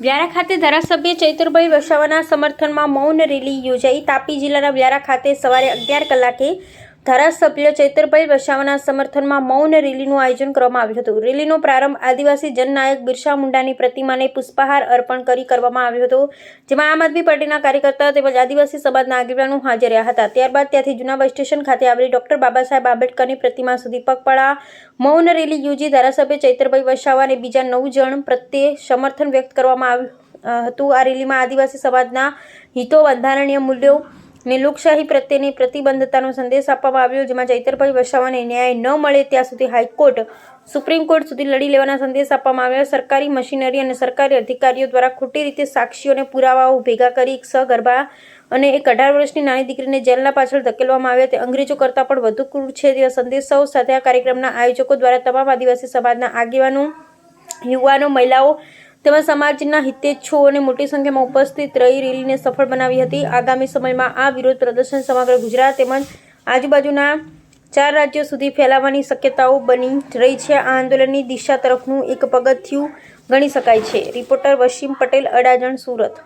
વ્યારા ખાતે ધારાસભ્ય ચૈતરભાઈ વસાવાના સમર્થનમાં મૌન રેલી યોજાઈ। તાપી જિલ્લાના વ્યારા ખાતે સવારે 11 કલાકે ધારાસભ્ય ચૈતરભાઈ વસાવાના સમર્થનમાં મૌન રેલીનું આયોજન કરવામાં આવ્યું હતું। રેલીનો પ્રારંભ આદિવાસી જનનાયક બિરસા મુંડાની પ્રતિમાને પુષ્પહાર અર્પણ કરી કરવામાં આવ્યો હતો, જેમાં આમ આદમી પાર્ટીના કાર્યકર્તાઓ તેમજ આદિવાસી સમાજના આગેવાનો હાજર રહ્યા હતા। ત્યારબાદ ત્યાંથી જૂના બસ સ્ટેશન ખાતે આવેલી ડોક્ટર બાબાસાહેબ આંબેડકરની પ્રતિમા સુધી પગપાળા મૌન રેલી યોજી ધારાસભ્ય ચૈતરભાઈ વસાવા અને બીજા 9 જણ પ્રત્યે સમર્થન વ્યક્ત કરવામાં આવ્યું હતું। આ રેલીમાં આદિવાસી સમાજના હિતો, બંધારણીય મૂલ્યો ને લોકશાહી પ્રત્યેની પ્રતિબદ્ધતાનો સંદેશ આપવામાં આવ્યો, જેમાં ચૈતરભાઈ વસાવાને ન્યાય ન મળે ત્યાં સુધી હાઈકોર્ટ, સુપ્રીમ કોર્ટ સુધી લડી લેવાના સંદેશ આપવામાં આવ્યો। સરકારી મશીનરી અને સરકારી અધિકારીઓ દ્વારા ખોટી રીતે સાક્ષીઓ અને પુરાવાઓ ભેગા કરી એક સગર્ભા અને એક 18 વર્ષની નાની દીકરીને જેલના પાછળ ધકેલવામાં આવ્યા તે અંગ્રેજો કરતાં પણ વધુ ક્રૂર છે તેવા સંદેશાઓ સાથે આ કાર્યક્રમના આયોજકો દ્વારા તમામ આદિવાસી સમાજના આગેવાનો, યુવાનો, મહિલાઓ તેમજ સમાજના હિતેચ્છુઓ અને મોટી સંખ્યામાં ઉપસ્થિત રહી રેલીને સફળ બનાવી હતી। આગામી સમયમાં આ વિરોધ પ્રદર્શન સમગ્ર ગુજરાત તેમજ આજુબાજુના 4 રાજ્યો સુધી ફેલાવાની શક્યતાઓ બની રહી છે। આ આંદોલનની દિશા તરફનું એક પગથિયું ગણી શકાય છે। રિપોર્ટર વસીમ પટેલ, અડાજણ, સુરત।